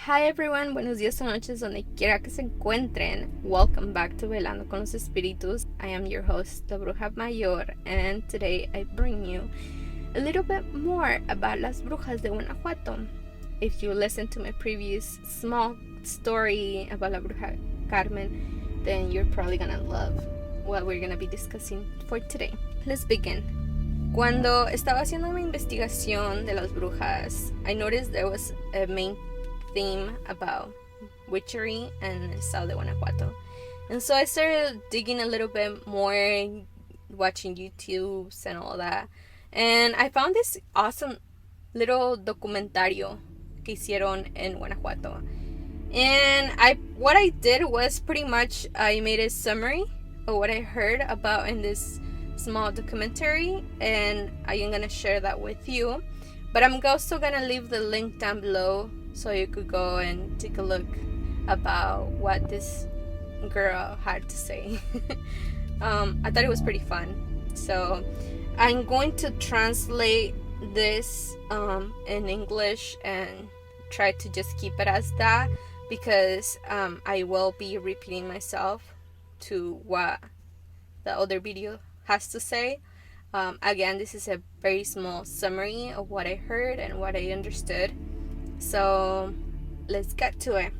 Hi everyone, buenos días o noches donde quiera que se encuentren. Welcome back to Velando con los Espíritus. I am your host, the Bruja Mayor, and today I bring you a little bit more about las brujas de Guanajuato. If you listen to my previous small story about la Bruja Carmen, then you're probably gonna love what we're gonna be discussing for today. Let's begin. Cuando estaba haciendo mi investigación de las brujas, I noticed there was a main theme about witchery and el estado de Guanajuato. And so I started digging a little bit more, watching YouTubes and all that. And I found this awesome little documentario que hicieron en Guanajuato. And what I did was pretty much I made a summary of what I heard about in this small documentary, and I am gonna share that with you. But I'm also gonna leave the link down below so you could go and take a look about what this girl had to say. I thought it was pretty fun. So I'm going to translate this in English and try to just keep it as that, because I will be repeating myself to what the other video has to say. Again, this is a very small summary of what I heard and what I understood. So let's get to it.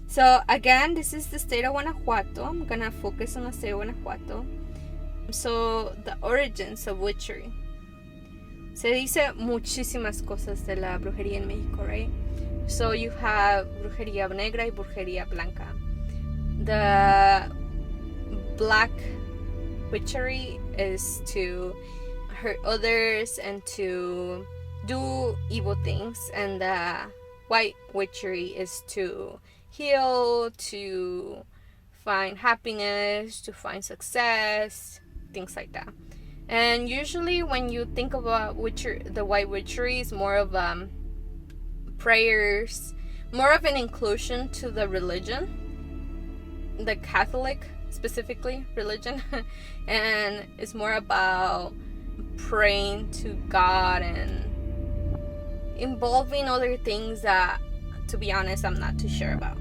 So again, this is the state of Guanajuato. I'm gonna focus on the state of Guanajuato. So the origins of witchery. Se dice muchísimas cosas de la brujería en México, right? So you have brujería negra y brujería blanca. The black witchery is to hurt others and to do evil things, and the white witchery is to heal, to find happiness, to find success, things like that. And usually when you think about the white witchery is more of prayers, more of an inclusion to the religion, the Catholic specifically religion, and it's more about praying to God and involving other things that, to be honest, I'm not too sure about.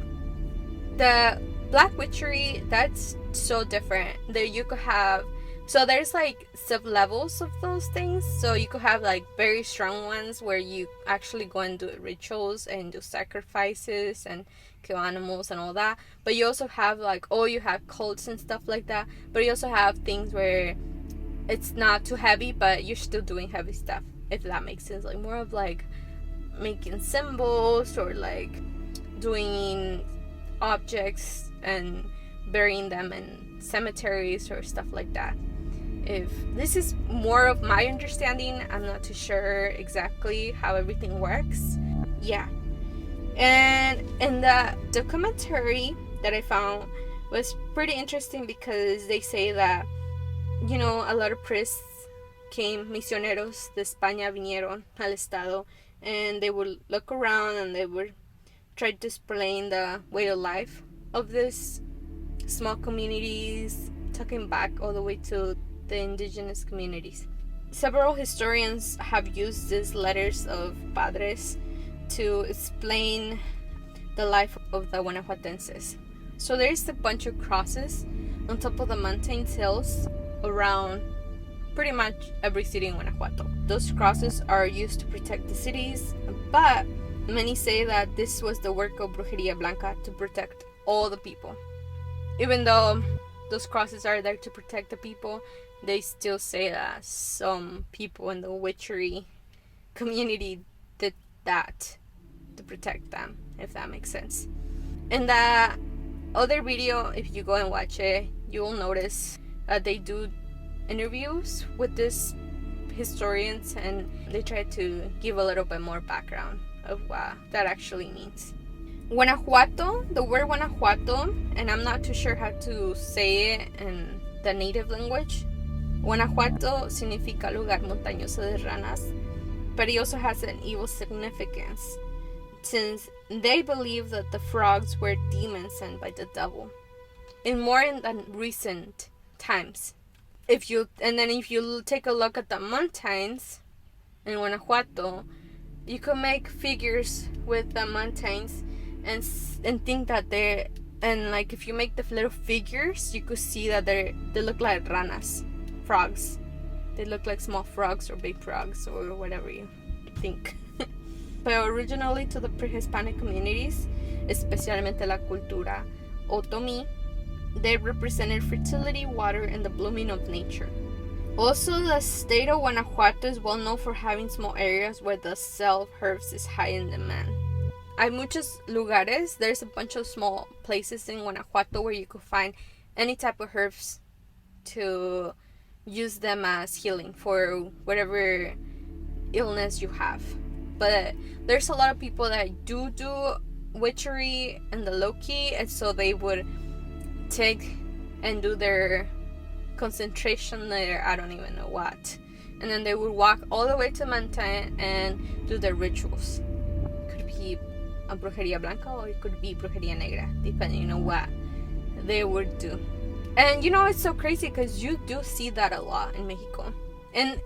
The black witchery, that's so different. There you could have, so there's like sub-levels of those things. So you could have like very strong ones where you actually go and do rituals and do sacrifices and kill animals and all that. But you also have like, you have cults and stuff like that. But you also have things where it's not too heavy, but you're still doing heavy stuff, if that makes sense. Like more of like making symbols or like doing objects and burying them in cemeteries or stuff like that. If this is more of my understanding, I'm not too sure exactly how everything works. Yeah. And in the documentary that I found was pretty interesting, because they say that, you know, a lot of priests came, misioneros de España vinieron al estado, and they would look around and they would try to explain the way of life of these small communities, talking back all the way to the indigenous communities. Several historians have used these letters of padres to explain the life of the Guanajuatenses. So there's a bunch of crosses on top of the mountain hills around pretty much every city in Guanajuato. Those crosses are used to protect the cities, but many say that this was the work of Brujería Blanca to protect all the people. Even though those crosses are there to protect the people, they still say that some people in the witchery community did that to protect them, if that makes sense. In the other video, if you go and watch it, you will notice that they do interviews with these historians, and they try to give a little bit more background of what that actually means. Guanajuato, the word Guanajuato, and I'm not too sure how to say it in the native language. Guanajuato significa lugar montañoso de ranas, but it also has an evil significance, since they believe that the frogs were demons sent by the devil. In recent times, if you take a look at the mountains in Guanajuato, you could make figures with the mountains and think that they're, and like if you make the little figures, you could see that they look like ranas, frogs. They look like small frogs or big frogs or whatever you think. But originally to the pre-Hispanic communities, especialmente la cultura Otomi, they represented fertility, water, and the blooming of nature. Also, the state of Guanajuato is well known for having small areas where the sale of herbs is high in demand. Hay muchos lugares, there's a bunch of small places in Guanajuato where you could find any type of herbs to use them as healing for whatever illness you have. But there's a lot of people that do witchery in the low-key, and so they would take and do their concentration there, I don't even know what, and then they would walk all the way to the mountain and do their rituals. It could be a brujería blanca or it could be brujería negra, depending on what they would do. And you know, it's so crazy because you do see that a lot in Mexico. And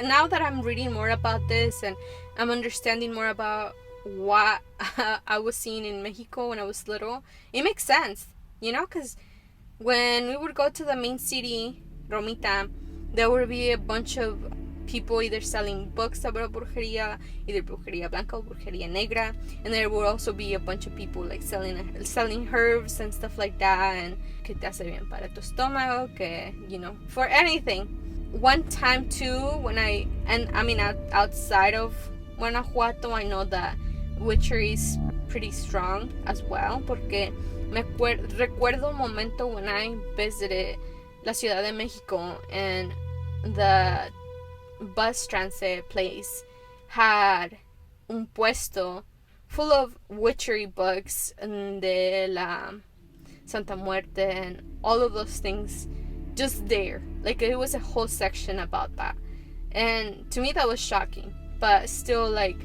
now that I'm reading more about this and I'm understanding more about what I was seeing in Mexico when I was little, it makes sense, you know, because when we would go to the main city, Romita, there would be a bunch of people either selling books about brujería, either brujería blanca or brujería negra, and there would also be a bunch of people like selling herbs and stuff like that, and que te hace bien para tu estómago, que, you know, for anything. One time too, outside of Guanajuato, I know that witchery is pretty strong as well, porque recuerdo un momento when I visited la Ciudad de Mexico, and the bus transit place had un puesto full of witchery books and de la Santa Muerte and all of those things just there. Like, it was a whole section about that. And to me that was shocking, but still, like,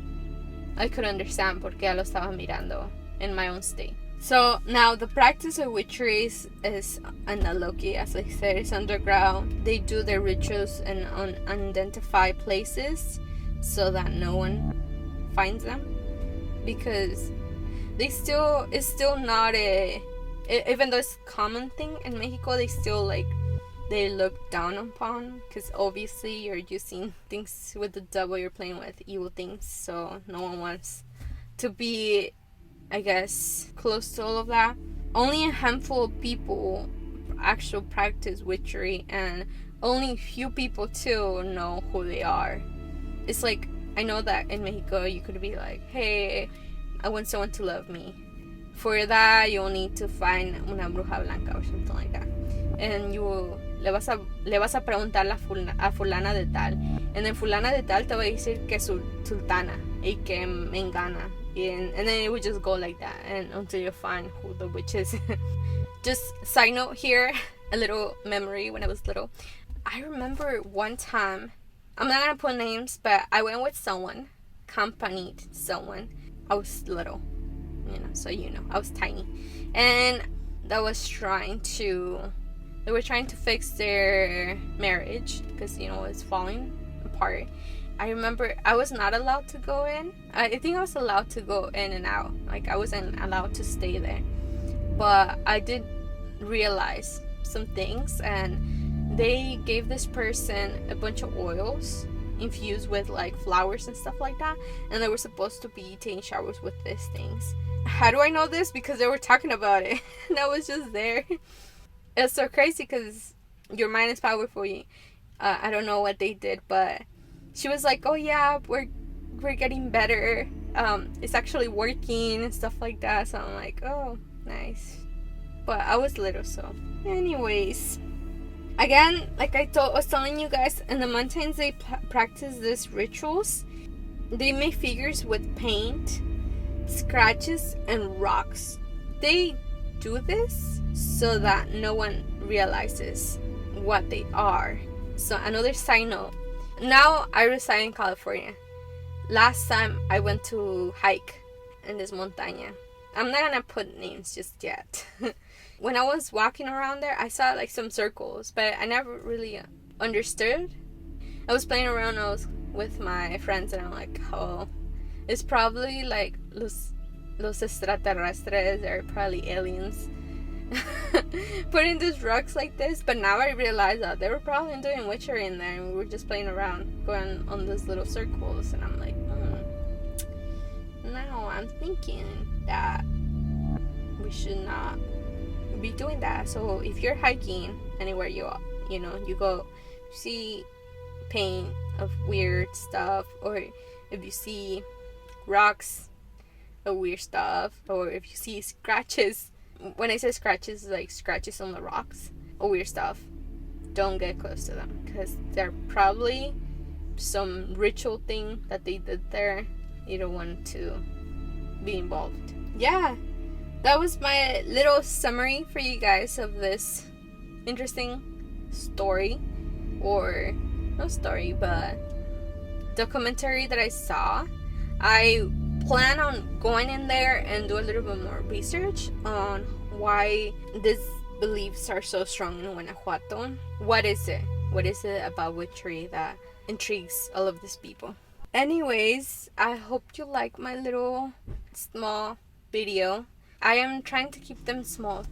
I could understand porque ya lo estaba mirando in my own state. So now the practice of witchery is in the low-key, as I said, it's underground. They do their rituals in unidentified places so that no one finds them, because it's still not even though it's a common thing in Mexico, they look down upon, because obviously you're using things with the devil, you're playing with evil things, so no one wants to be, I guess, close to all of that. Only a handful of people actually practice witchery, and only a few people too know who they are. It's like, I know that in Mexico you could be like, hey, I want someone to love me. For that, you'll need to find una bruja blanca or something like that. And le vas a preguntar a fulana de tal. And then fulana de tal te va a decir que es sultana y que mengana. And then it would just go like that, and until you find who the witch is. Just side note here, a little memory when I was little. I remember one time, I'm not gonna put names, but I went with someone, accompanied someone. I was little, so I was tiny, and they were trying to fix their marriage because it's falling apart. I remember I was not allowed to go in. I think I was allowed to go in and out. Like, I wasn't allowed to stay there. But I did realize some things, and they gave this person a bunch of oils infused with like flowers and stuff like that, and they were supposed to be taking showers with these things. How do I know this? Because they were talking about it and I was just there. It's so crazy because your mind is powerful. I don't know what they did, but she was like, oh yeah, we're getting better, it's actually working and stuff like that. So I'm like, oh, nice. But I was little, so anyways, again, like I was telling you guys, in the mountains they practice these rituals. They make figures with paint, scratches, and rocks. They do this so that no one realizes what they are. So another side note, now I reside in California. Last time I went to hike in this montaña. I'm not gonna put names just yet. When I was walking around there, I saw like some circles, but I never really understood. I was playing around, I was with my friends, and I'm like, oh, It's probably like los extraterrestres, they're probably aliens putting these rocks like this. But now I realize that they were probably doing witchery in there, and we were just playing around, going on these little circles. And I'm like, now I'm thinking that we should not be doing that. So if you're hiking anywhere you go, see paint of weird stuff, or if you see rocks of weird stuff, or if you see scratches, when I say scratches, like scratches on the rocks or weird stuff, don't get close to them, because they're probably some ritual thing that they did there. You don't want to be involved. Yeah, that was my little summary for you guys of this interesting story, or no story, but documentary that I saw. I plan on going in there and do a little bit more research on why these beliefs are so strong in Guanajuato. What is it? What is it about witchery that intrigues all of these people? Anyways, I hope you like my little small video. I am trying to keep them small.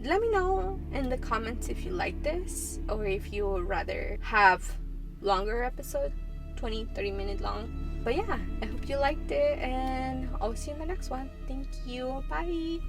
Let me know in the comments if you like this, or if you would rather have longer episode, 20-30 minute long. But yeah, I hope you liked it, and I'll see you in the next one. Thank you. Bye.